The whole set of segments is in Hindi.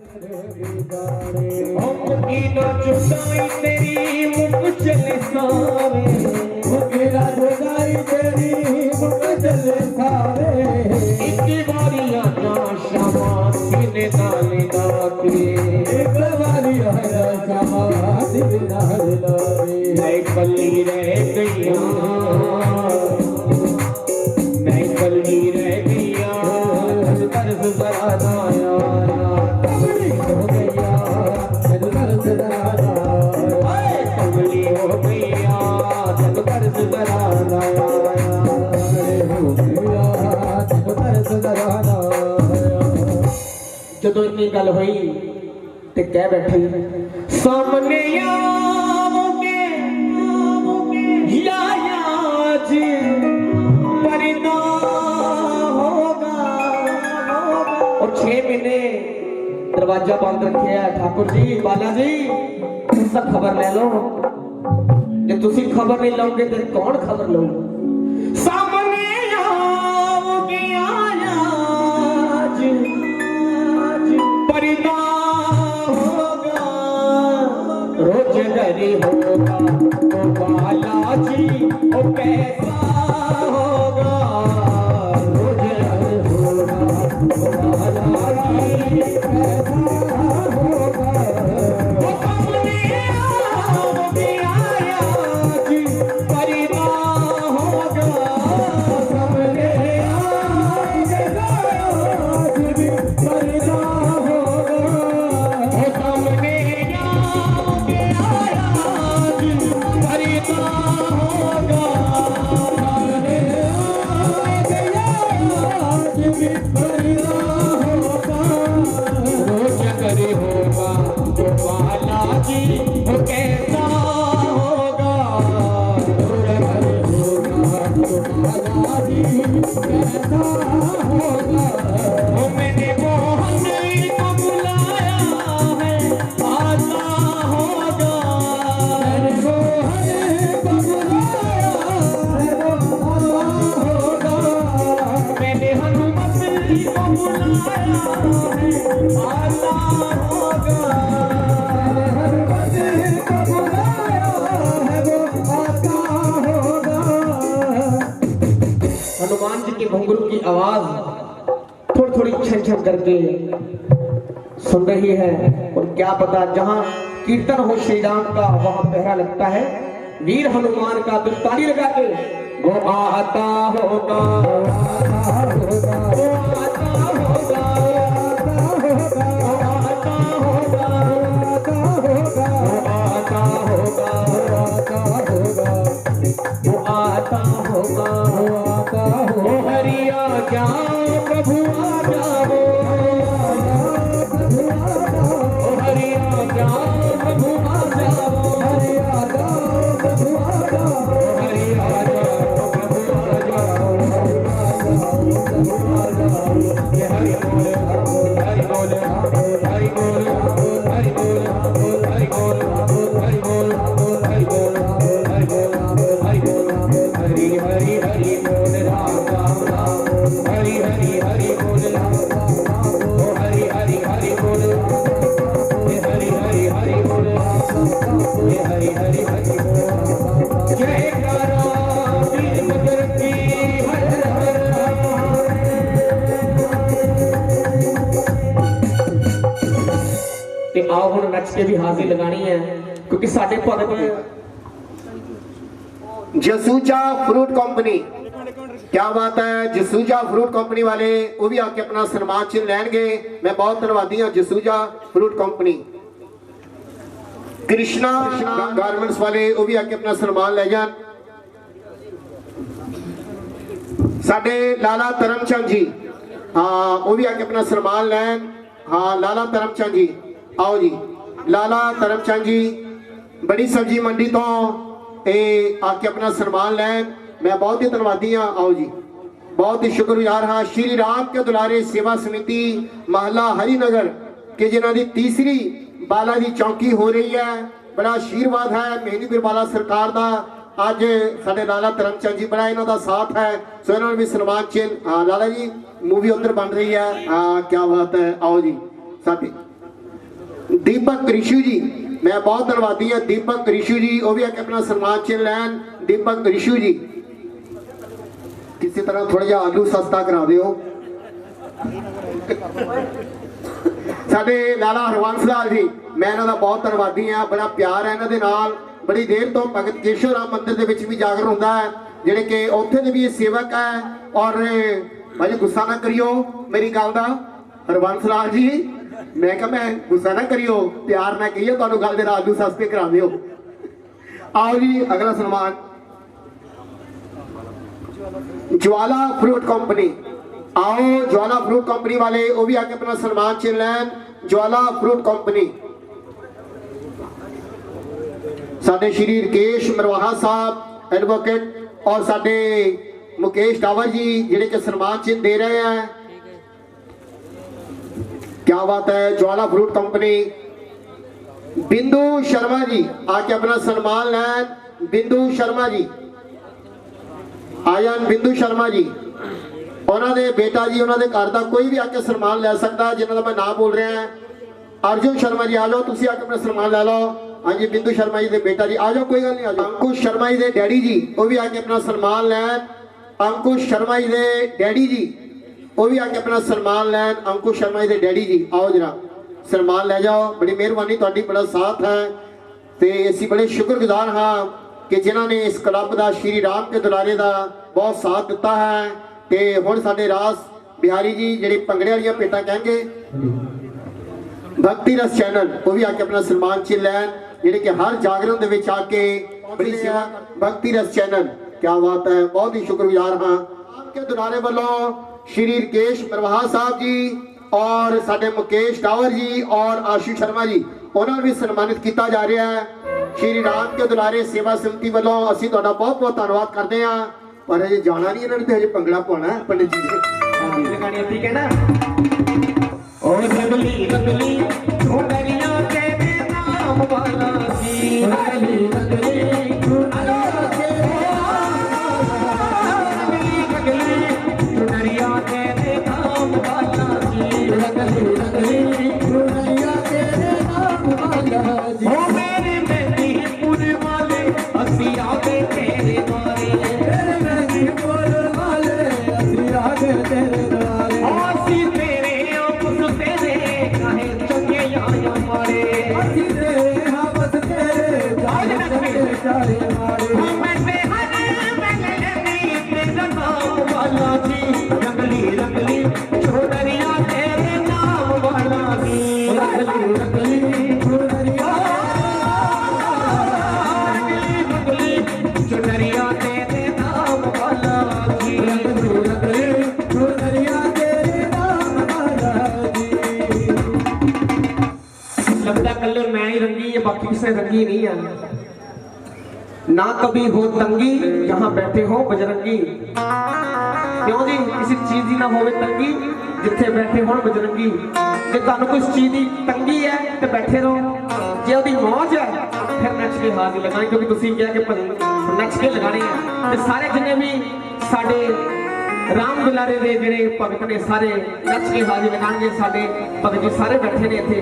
मुकी न जुदाई तेरी मुक चले सारे, मुकी न जुदाई तेरी मुक चले सारे। एक बारी आजा शमा सीने नाले लाके, एक बारी आजा शमा सीने नाले लाके। मैं कली रह गईया, मैं कली रह गईया, दर्द जरा ना यारा कमली हो गईया, दर्द जरा ना कमली हो गईया, दर्द जरा ना हो गईया, दर्द जरा ना। जदों इतनी गल हुई ते कह बैठे सामने आओगे या आज परिंदा होगा। और 6 महीने दरवाजा बंद रखे है ठाकुर जी, बाला जी सब खबर ले लो, जब तुसी खबर नहीं लोगे तो कौन खबर लो। सामने आओगे आज परिंदा होगा, रोज डरी होगा तो बाला जी ओ कैसा होगा, रोज डर होगा तो बाला जी कैसा होगा। वो सामने आओगे आज परिंदा होगा, सामने आओगे आज परिंदा होगा, वो सामने आओगे आज परिंदा होगा, सामने आओगे आज परिंदा होगा। रोज करे होगा तो बाला जी वो कैसा होगा, रोज करे होगा तो बाला जी कैसा होगा। वो मैंने मोहन को बुलाया है आता होगा, मैंने मोहन को बुलाया है वो आता होगा, मैंने हनुमत को बुलाया है आता होगा, मैंने हनुमत को बुलाया है वो आता होगा। हनुमान जी के घुंघरू की आवाज थोड़ी थोड़ी छन छन करके सुन रही है, और क्या पता जहां कीर्तन हो श्री राम का वहां पहरा लगता है वीर हनुमान का। तो ताली लगा के वो आता होगा, आता होगा, वो आता होगा, वो आता होगा, आता होगा, वो आता होगा, आता होगा, वो आता होगा, वो आता होगा। वो हरि आ जाओ प्रभु आ जाओ, ओ हरि आ जाओ प्रभु आ जाओ, हरि आ जाओ प्रभु आ जाओ, हरि आ जाओ प्रभु आ जाओ, प्रभु आ जाओ। ये हरि बोल हरि बोल हरि बोल हरि बोल हरि बोल हरि बोल हरि बोल हरि बोल हरि बोल, हरि हरि हरि बोल राम राम राम, हरि हरि हरि बोल राम राम राम, ओ हरि हरि हरि बोल, ये हरि हरि हरि बोल राम, ये हरि हरि हरि बोल। जय करो वीर मगर की हर हर ते आओ हुण नच के भी हाजिर लगानी है, क्योंकि साडे भगत जसूजा फ्रूट कंपनी, क्या बात है। जसूजा फ्रूट कंपनी वाले वो भी आके अपना सन्मान चिन्ह लैणगे। मैं बहुत धन्यवादी हाँ Jasuja fruit company. Krishna garments वाले वो भी आके अपना सन्मान ले जान। साडे लाला धर्मचंद जी, हाँ वो भी आके अपना सन्मान लैन। हाँ लाला धर्मचंद जी आओ जी, लाला धर्मचंद जी बड़ी सब्जी मंडी तो आके अपना सन्मान लैन। मैं बहुत ही धन्यवादी हाँ, आओ जी बहुत ही शुक्रगुजार हाँ। श्री राम के दुलारे सेवा समिति महला हरिनगर के जिन्हों की तीसरी बाला की चौकी हो रही है, बड़ा आशीर्वाद है मेहंदीपुर बाला सरकार का। अज साडे लाला धर्मचंद जी बड़ा इन्हों का साथ है, सो इन्होंने भी सन्मान चिन्ह। हाँ लाला जी मूवी उधर बन रही है, हाँ क्या बात है। आओ जी साथी दीपक रिशु जी, मैं बहुत धन्यवादी हाँ दीपक रिशु जी, वो भी आके अपना सम्मान चिन्ह लैन। दीपक रिशु जी किसी तरह थोड़ा जिहा आलू सस्ता करा दिओ। साडे लाला हरवंश लाल जी, मैं इन्हां दा बहुत धन्यवादी हाँ, बड़ा प्यार है इन्हां दे नाल। बड़ी देर तो भगत केशव राम मंदिर दे विच भी जागर हुंदा है, जिहड़े कि उत्थे दे भी ये सेवक है। और भाई गुस्सा ना करियो मेरी गल दा हरवंश लाल जी, मैं कहा मैं गुस्सा ना करियो, प्यार ना कहिए, तुहानूं गल दे नाल आलू सस्ते करा दिओ। आओ जी अगला सन्मान ज्वाला फ्रूट कंपनी। आओ ज्वाला फ्रूट कंपनी वाले वो भी आके अपना सन्मान चिन्ह लैन। ज्वाला फ्रूट कंपनी साडे श्री रकेश मरवाहा साहब एडवोकेट और साडे मुकेश टावर जी जिहड़े के सन्मान चिन्ह दे रहे हैं। क्या बात है। ज्वाला फ्रूट कंपनी बिंदु शर्मा जी आके अपना सन्मान लैन। बिंदु शर्मा जी आयन बिंदु शर्मा जी, उन्होंने बेटा जी उन्होंने घर का कोई भी आके सन्मान ले सकता, जिन्होंने मैं नाम बोल रहा है। अर्जुन शर्मा जी आ जाओ, तुम आके अपना सन्मान ले लो। हाँ जी बिंदु शर्मा जी के बेटा जी आ जाओ, कोई गल नहीं आ जाओ। अंकुश शर्मा जी के डैडी जी वो भी आके अपना सन्मान लैन। अंकुश शर्मा जी के डैडी जी वो भी आके अपना सन्मान लैन। अंकुश शर्मा जी के डैडी जी आओ जरा सन्मान ले जाओ, बड़ी मेहरबानी, तुहाडी बड़ा साथ है तो असीं बड़े शुक्रगुजार हाँ कि जिन्होंने इस क्लब का श्री राम के दुलारे का बहुत साथ दिता है। तो हुण साडे रास बिहारी जी जिहड़े भंगड़े वालियां पेटां कहेंगे, भक्ति रस चैनल वो भी आके अपना सन्मान चिन्ह लैन, जिहड़े कि हर जागरण दे विच आके बड़ी सेवा। भक्ति रस चैनल क्या बात है, बहुत ही शुक्रगुजार हाँ। आपके दुलारे वालों श्री रकेश मरवाहा साहब जी और साडे मुकेश टावर जी और आशु शर्मा जी उन्होंने भी सम्मानित किया जा रहा है। श्री राम के दुलारे सेवा समिति वालों असीं तुहाडा बहुत बहुत धन्यवाद करते हैं। पर अजे जाना नहीं, इन्होंने तो अजे भंगड़ा पाना है पंडित जी ने लगानी, ठीक है ना। और रगली रगली झोलरिया तेरे नाम वाला जी, रगली रगली झोलरिया तेरे नाम वाला जी, रगली रगली झोलरिया तेरे नाम वाला जी। ओ मेरे मेहंदीपुर वाले असीं आगे तेरे द्वारे, मेरे मेहंदीपुर वाले असीं आगे तेरे द्वारे। असीं तेरे आपस तेरे चाहे चंगे या मारे, असीं तेरे आपस तेरे चाहे मारे। मैं हर मेहंदी तेरा नाम वाला जी, रगली रगली झोलरिया तेरे नाम वाला जी, रगली रगली झोलरिया झोलरिया तेरे नाम वाला जी, रगली रगली झोलरिया तेरे नाम वाला जी। लगता कल्ले मैं ही रंगी है, बाकी से रंगी नहीं है। ना कभी हो तंगी जहां बैठे हो बजरंगी, क्यों जी किसी चीज की ना होवे तंगी जिथे बैठे हो बजरंगी। जे तुहानू कोई चीज की तंगी है तो बैठे रहो, जे ओदी मौज है फिर नच के हाथ लगाए, क्योंकि तुसीं कहा कि नच के लगाने हैं। तो सारे जिन्हें भी साडे राम दुलारे दे जिहड़े भगत ने सारे नच के हाथ लगाएंगे। साडे भगत जी सारे बैठे ने इत्थे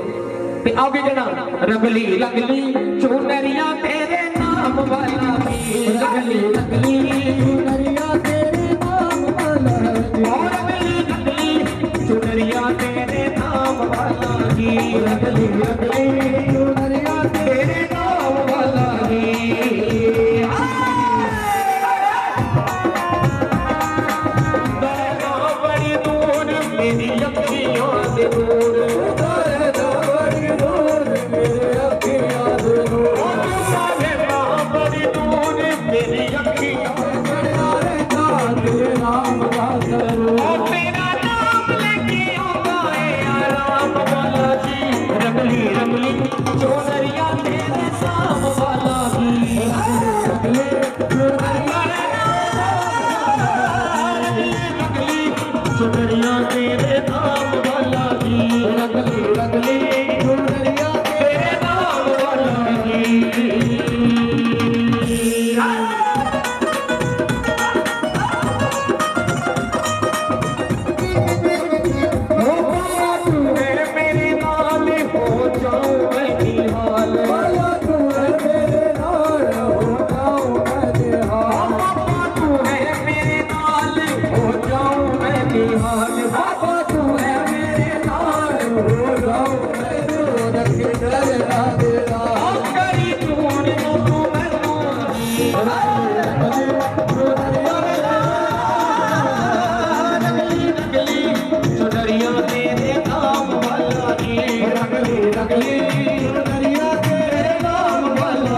ते आगे जड़ा रगली रगली चुनरिया तेरे नाम वाला जी, रगली रगली चुनरिया तेरे नाम वाला जी, रगली रगली चुनरिया तेरे नाम वाला जी, रगली रगली चुनरिया तेरे नाम वाला जी। बड़ी दूर मेरी अखियों से दूर, जाऊं गाओ मैं रखे डरना तेरा करी तूने तू मैं दरिया तेरे नाम वाला की रगली रगली दरिया तेरे नाम वाला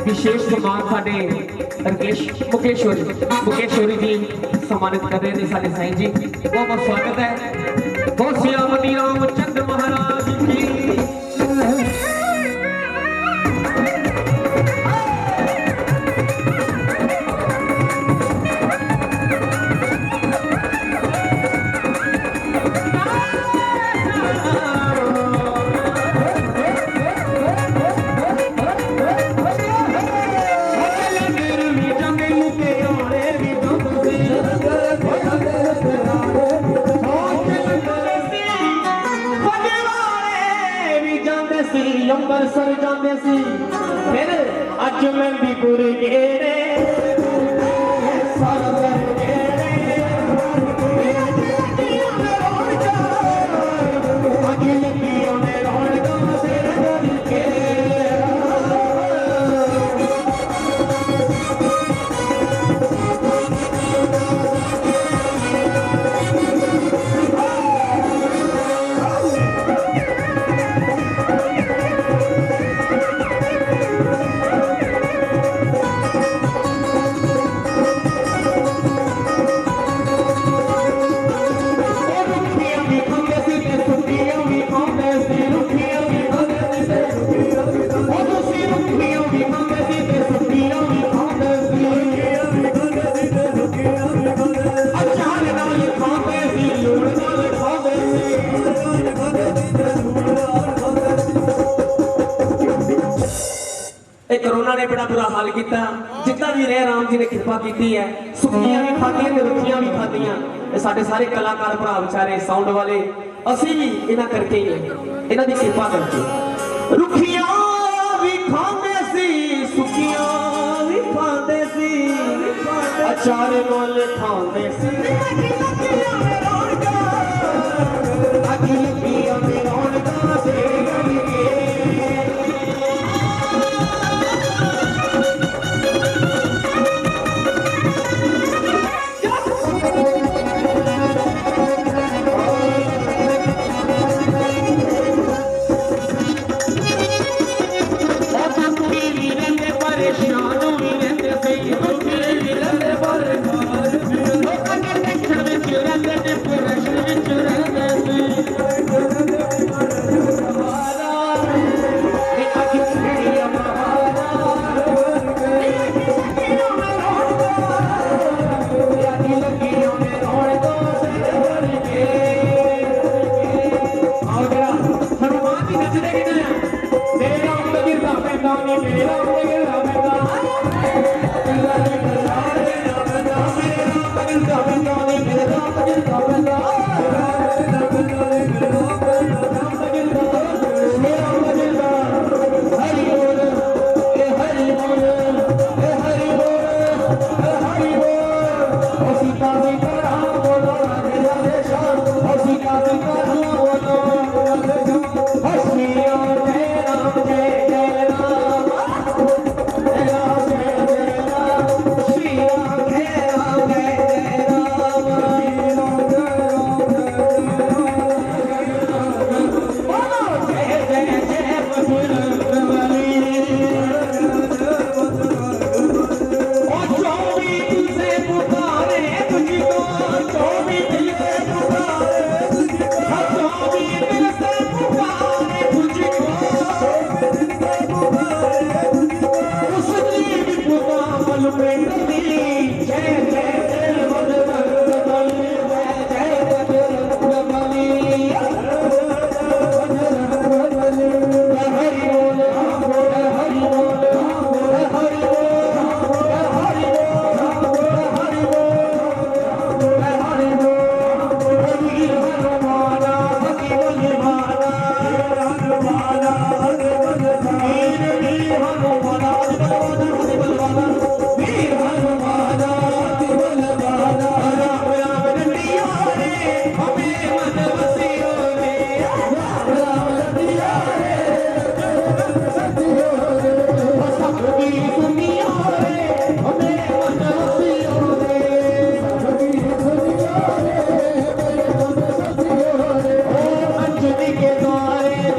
विशेष सम्मान साडे मुकेश्वरी जी सम्मानित कर रहे हैं साडे साईं जी। बहुत बहुत स्वागत है। बहुत सियामती रामचंद्र महाराज की। अंबरसर जाते सी फिर अज मेहंदीपुर गेड़े कोरोना ने बड़ा बुरा हाल किया। जितना भी रहे राम जी ने कृपा की है। सुखियां भी खादियां रुखियां भी खादियां। साडे सारे कलाकार भरा बेचारे साउंड वाले असी भी इन्हां करके ही इन्हां दी कृपा करके रुखियां भी खांदे सी सुखियां भी खांदे सी अचार मोल खांदे सी अखिल पिया में रौनका से अंजनी के द्वारे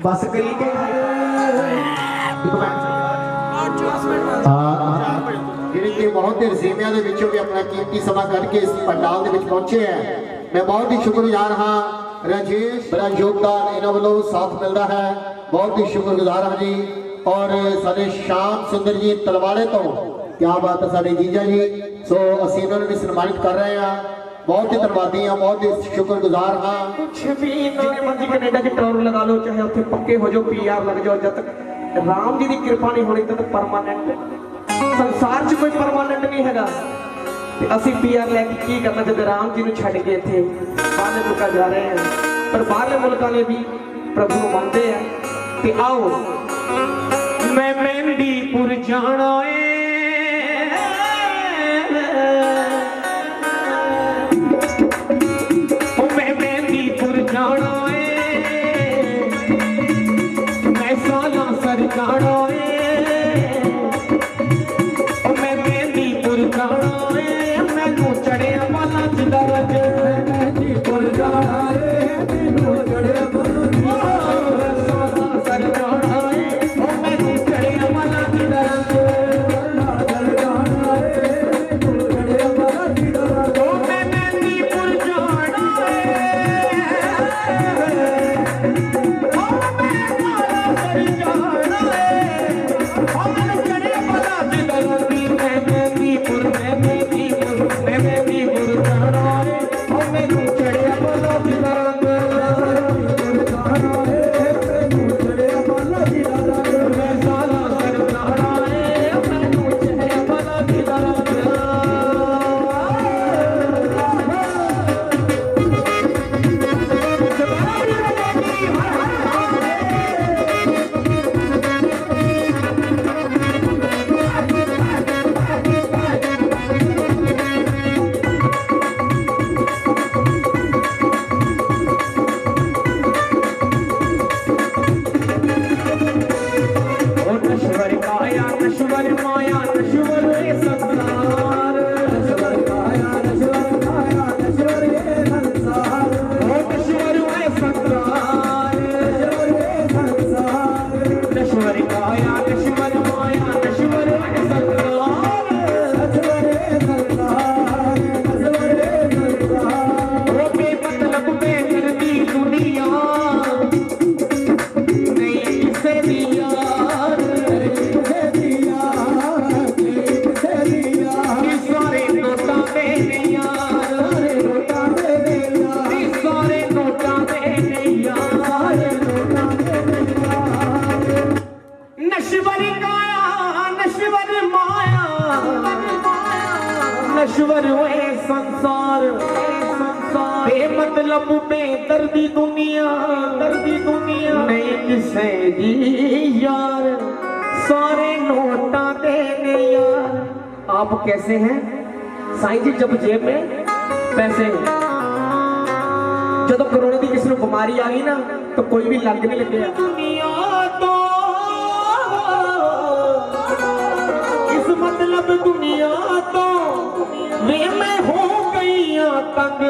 बस करिए के ਜਿਹੜੇ ਕਿ ਬਹੁਤ ਦੇ ਰਜ਼ੀਮਿਆਂ ਦੇ ਵਿੱਚੋਂ ਵੀ ਆਪਣਾ ਕੀਮਤੀ ਸਮਾਂ ਕੱਢ ਕੇ ਇਸ ਪੰਡਾਲ ਦੇ ਵਿੱਚ ਪਹੁੰਚੇ ਹੈ ਮੈਂ ਬਹੁਤ ਹੀ ਸ਼ੁਕਰਗੁਜ਼ਾਰ ਹਾਂ ਰਾਜੇਸ਼ ਬੜਾ ਯੋਗਦਾਨ ਇਹਨਾਂ ਵੱਲੋਂ ਸਾਥ ਮਿਲਦਾ ਹੈ ਬਹੁਤ ਹੀ ਸ਼ੁਕਰਗੁਜ਼ਾਰ ਹਾਂ ਜੀ ਔਰ ਸਾਡੇ ਸ਼ਾਮ ਸੁੰਦਰ ਜੀ ਤਲਵਾੜੇ ਤੋਂ ਕੀ ਬਾਤ ਹੈ ਸਾਡੇ ਜੀਜਾ ਜੀ ਸੋ ਅਸੀਂ ਇਹਨਾਂ ਨੂੰ ਵੀ ਸਨਮਾਨਿਤ ਕਰ ਰਹੇ ਹਾਂ बहुत ही धन्यवादी हाँ बहुत ही शुक्रगुजार हाँ जिन्हें मर्जी कनेडा च टोर लगा लो चाहे उत्थे पक्के हो जाओ PR लग जाओ जब तक राम जी की कृपा नहीं होनी तब तक परमानेंट संसार च कोई परमानेंट नहीं हैगा ते असीं PR लैके की करना जब राम जी नूं छड्ड के इत्थे बाहरले मुल्कां जा रहे हैं पर बाहरले मुल्कां ने भी प्रभु नूं मनदे हैं ते आओ मैं मेहंदीपुर जाना है जाना है मैं मेहंदीपुर जाना है मैनू चढ़े वाला दरज मेहंदीपुर जाना है मैनू चढ़े सर जाना है मैनू चढ़े वाला दरज मैं मेहंदीपुर जाना नश्वर हुए संसार बेमतलब में दर्दी दुनिया नहीं किसे दी यार सारे नोटा देने यार। आप कैसे हैं साईं जी जब जेब में पैसे जब करोड़ों की किसी को बीमारी आ गई ना तो कोई भी लग नहीं लगे। दुनिया तो इस मतलब दुनिया तो वे मैं हो गई तंग।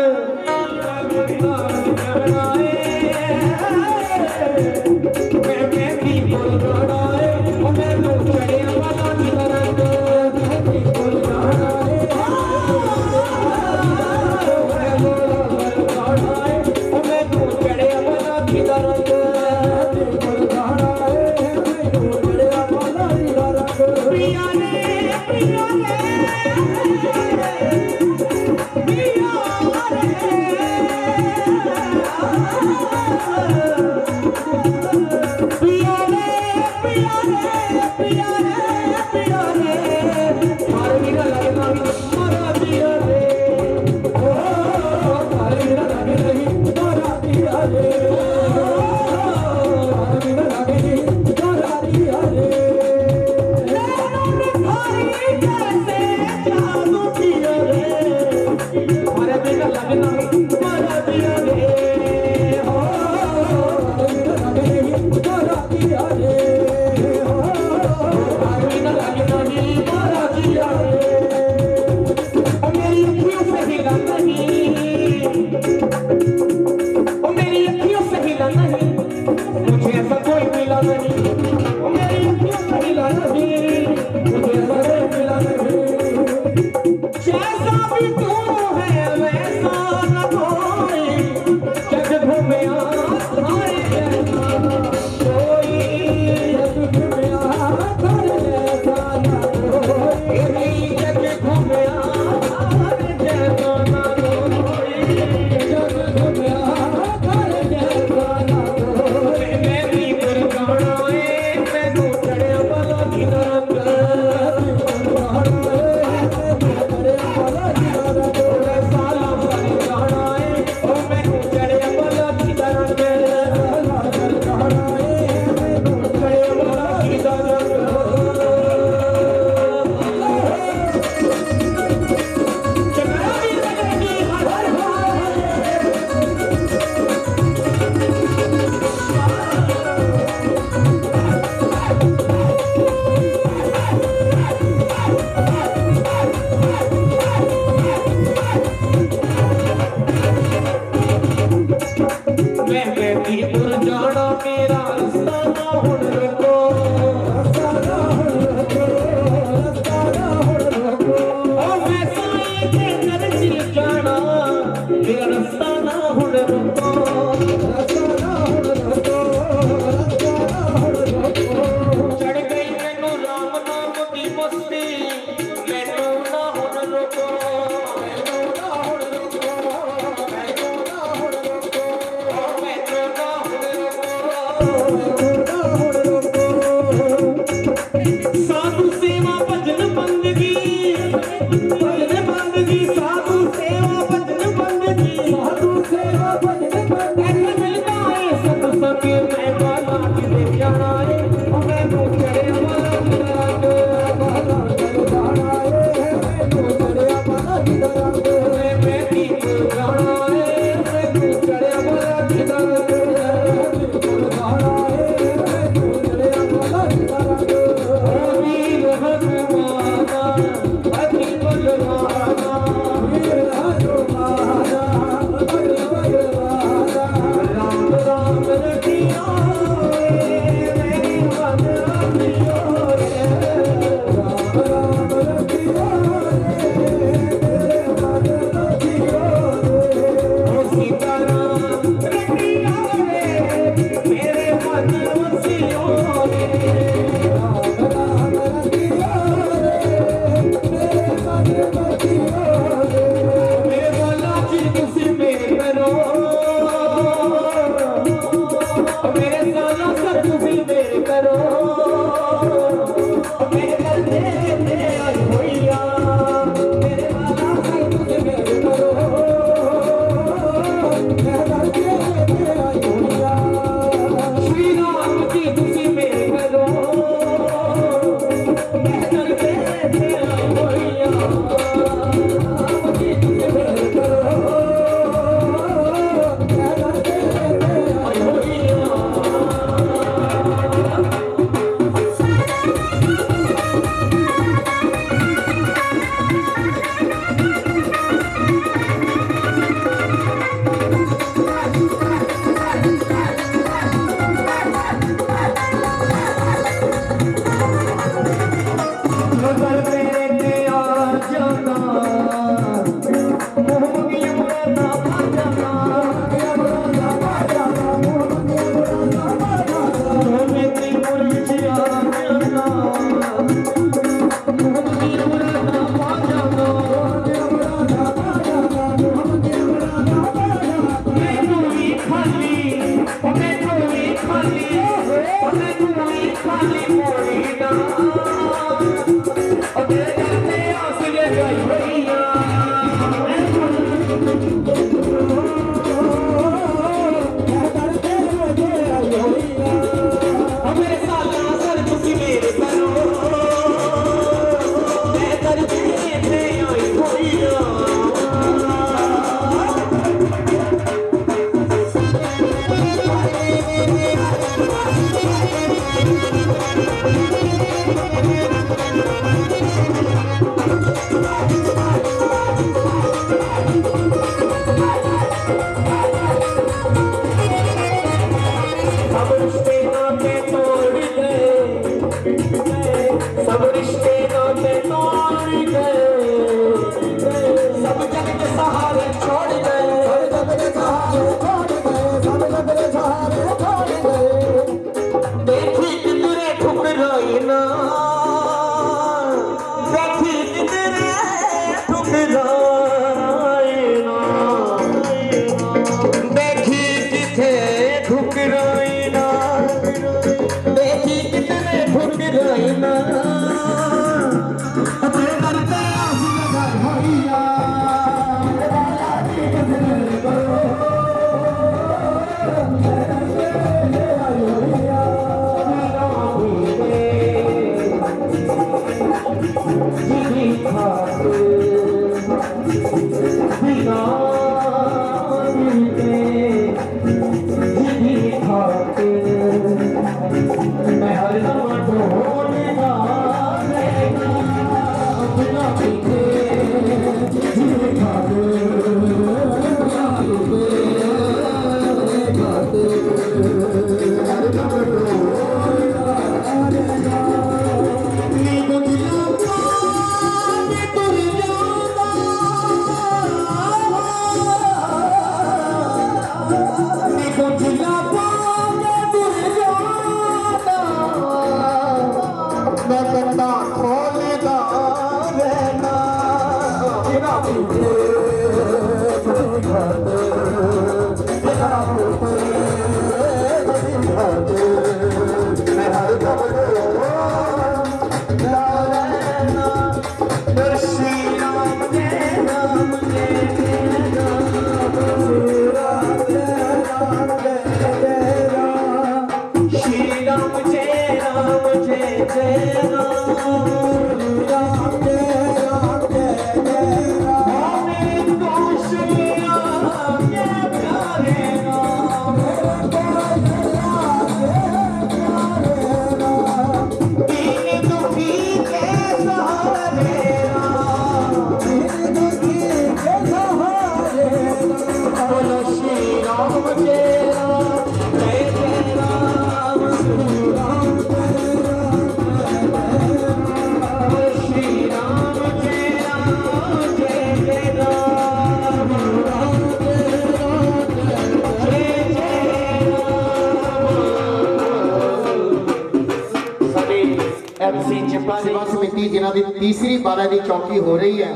सेवा समिति जिन्हों की तीसरी बारह की चौकी हो रही है।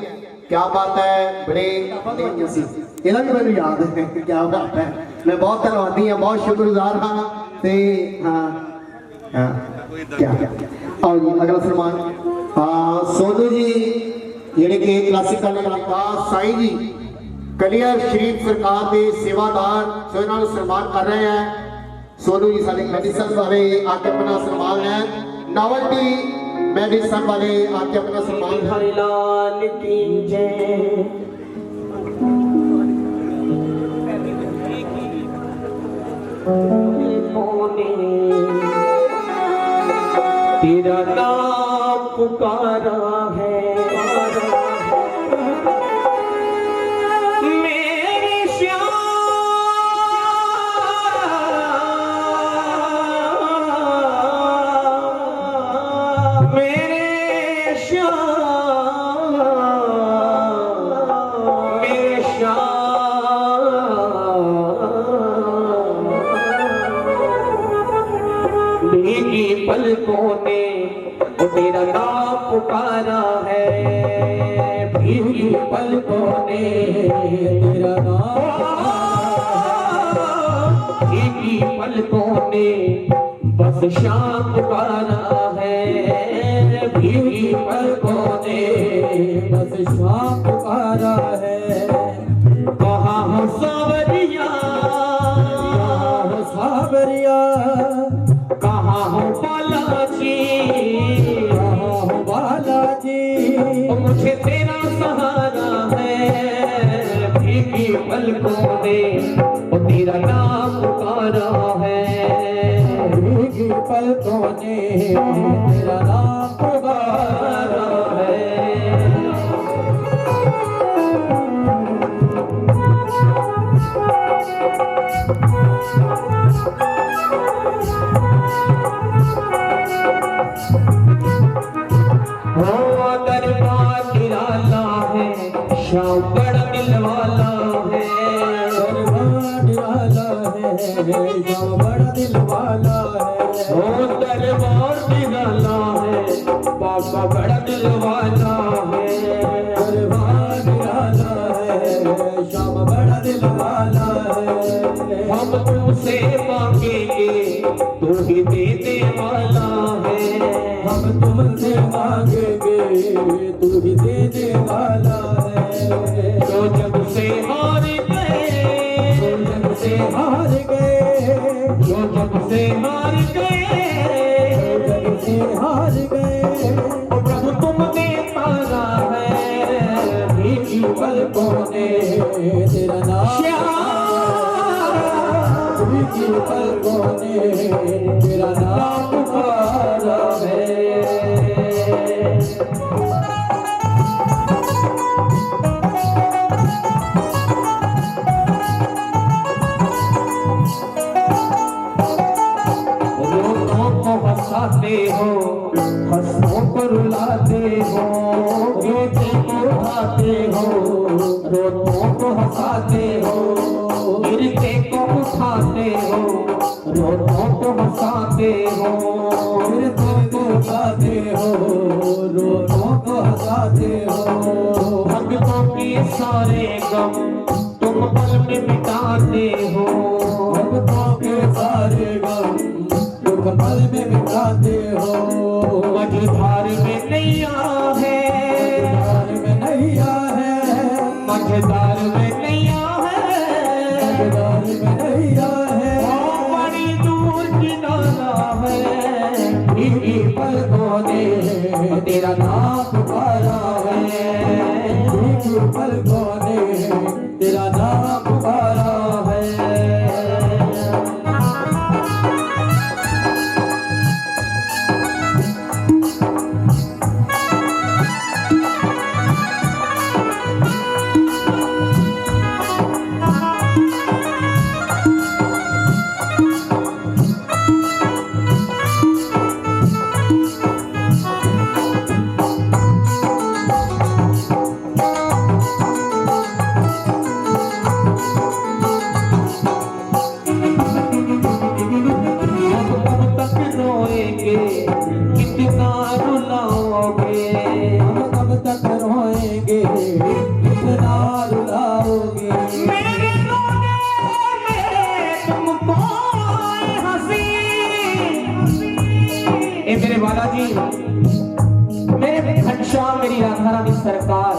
क्या बात है, बड़े इन्हों भी मैं याद है। क्या बात है, मैं बहुत धन्यवादी हाँ, बहुत शुक्रगुजार हाँ। हाँ क्या आओ जी अगला सन्मान सोनू जी जेडे के क्लासिकल कलाकार साई जी कलियर शरीफ सरकार के सेवादार सो इन्होंने सन्मान कर रहे हैं। सोनू जी सारे मेडिसन वाले आके अपना सन्मान है। नॉवल्टी मेडिसन वाले आके अपना सन्मान है। हरिलाल की जय। तेरा नाम पुकारा है मेरे श्याम, मेरे श्याम, मेरे श्याम। भीगी पलकों ने वो तेरा नाम पुकारा है, भीगी पलकों ने तेरा नाम, भीगी पलकों ने बस शाम पुकारा है, भीगी पलकों ने बस शाम पुकारा है। कहाँ हो सावरिया, सावरिया, कहाँ हो बालाजी, कहाँ हो बालाजी। मुझे तेरा सहारा है, भीगी पलकों ने वो तेरा नाम पुकारा है, भीगी पलकों ने तेरा नाम पुकारा है। दरबार निराला है, श्याम बड़ा दिल वाला है, दरबार निराला है, श्याम बड़ा दिल वाला है। ओ दरबार निराला है, बाबा बड़ा दिल वाला है, दरबार निराला है, श्याम बड़ा दिल वाला है। हम तुमसे मांगेंगे तू ही देने वाला है, हम तुमसे मांगेंगे तू ही देने वाला है। जो जग से हार गए, जो जग से हार गए, जो जग से हार गए, जो जग से हार गए। प्रभु तुमने पारा है, भीगी पलकों ने तेरा नाम, भीगी पलकों ने तेरा नाम पुकारा है। हंसाते हो, हंसों को रुलाते हो, रोते को उठाते हो, रोतों को हंसाते हो, गिरते को उठाते हो, रोतों को हंसाते हो, गिरते को उठाते हो, रोतों को हंसाते हो। भक्तों के सारे गम तुम पल में मिटाते हो, भक्तों के सारे गम पल में मिटाते हो। मझधार में नैया है, मझधार में नैया है, मझधार में नैया है, मझधार में नैया है। बड़ी दूर किनारा है, भीगी पलकों ने तेरा नाम पुकारा है, भीगी पलकों ने तेरा नाम पुकारा है। मेरे बालाजी, मेरे घनश्याम, मेरी राधा रानी सरकार,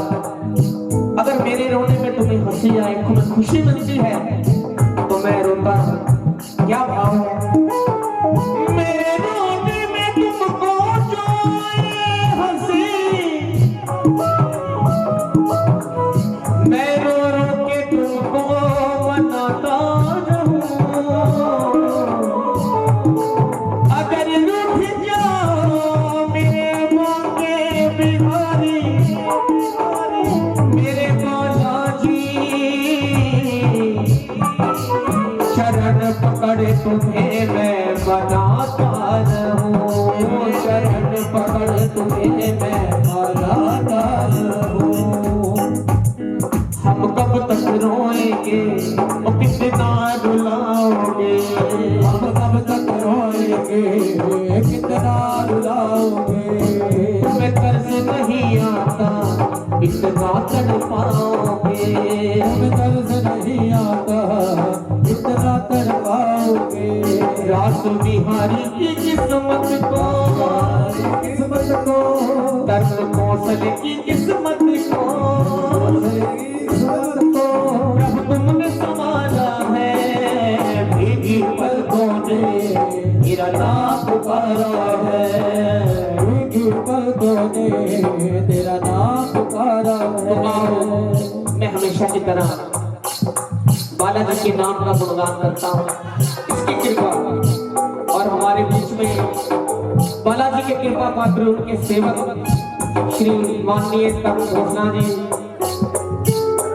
अगर मेरे रोने में तुम्हें हंसी आए, तुम्हें खुशी मिलती है तो मैं रोता हूं। क्या भाव है? मेरे रोने में तुमको जो आए हंसी, मैं रो रो के तुमको मनाता रहूं। अगर रूठ जाओ मेरे मांगे बिहारी, मेरे बालाजी, शरण पकड़ तुम्हें मैं बनाता रहूं, शरण पकड़ तुम्हें मैं बनाता रहूं। हम कब तक रोएंगे, ओ कितना रुलाओगे, हम कब तक रोएंगे, कितना रुलाओगे। तुम्हें कर्ज नहीं आता, इतना तड़पाओगे, तुम्हें कर्ज नहीं आता, इतना तड़पाओगे। रास बिहारी की किस्मत को, किस्मत को, दर्द कौशल की किस्मत को, जब तुमने संभाला है भीगी पलकों ने, मेरा नाम पुकारा है, भीगी पलकों ने तेरा नाम पुकारा है। मैं हमेशा की तरह बालाजी के नाम का गुणगान करता हूँ, इसकी कृपा। और हमारे बीच में बालाजी के कृपा पात्र उनके सेवक श्री माननीय तरुण घोषणा जी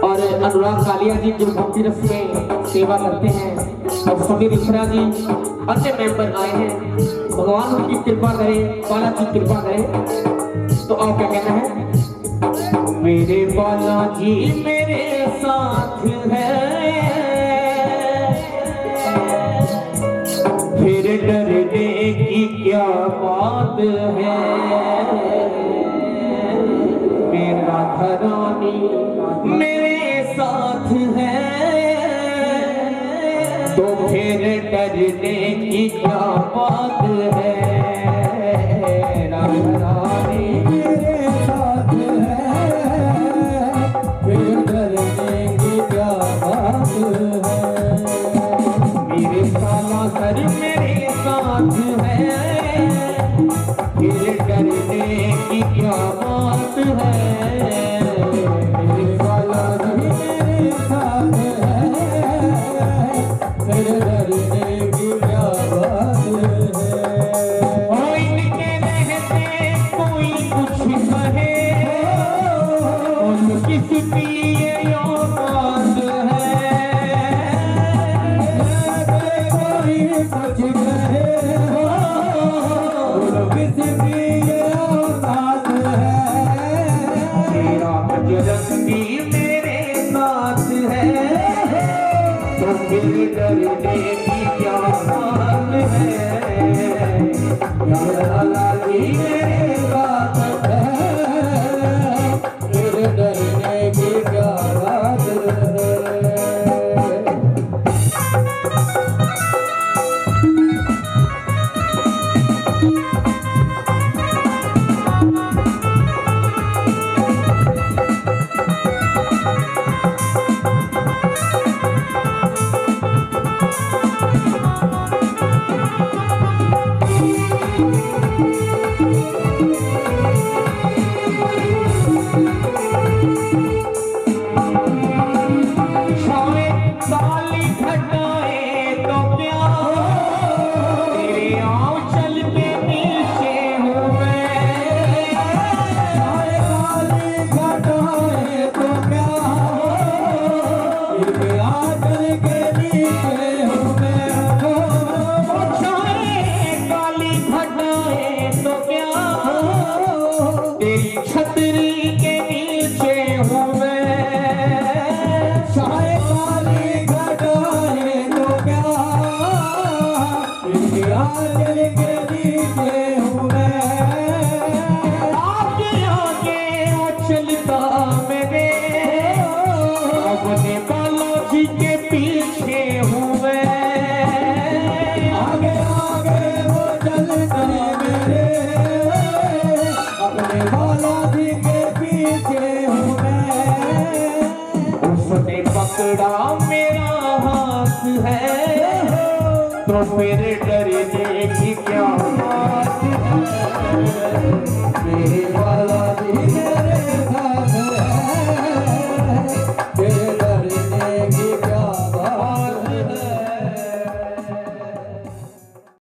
और अनुराग कालिया जी, जो भक्ति रस में सेवा करते हैं, और समीर इफ्रा जी, अन्य मेंबर आए हैं। भगवान उनकी कृपा करे, बालाजी कृपा करे। तो आप क्या कहना है? मेरे बालाजी मेरे साथ है, फिर डरने की क्या बात है। मेरा घरानी मेरे साथ है, तो फिर डरने की क्या बात है। घरानी मेरे साथ है, फिर डरने की क्या बात है। मेरे साला सर मेरे साथ है, फिर डरने की क्या बात है। मेरे साला सर मेरे साथ है, फिर डरने की क्या बात है। ओ इनके रहते कोई कुछ कहे, किसकी ये औकात है। कुछ कहे किसकी ये औकात है। तेरा बजरंगी मेरे साथ है, तो फिर डरने की क्या बात है। बालाजी मेरे साथ है, फिर डरने की क्या बात है। छतरी के नीचे हूँ मैं, चाहे काली घटाए तो क्या, आंचल के नीचे हूँ मैं। आगे आगे वो चलता मेरे, अपने बालाजी के पीछे हूँ मैं। आगे आगे वो चलता मेरे, तो मेरे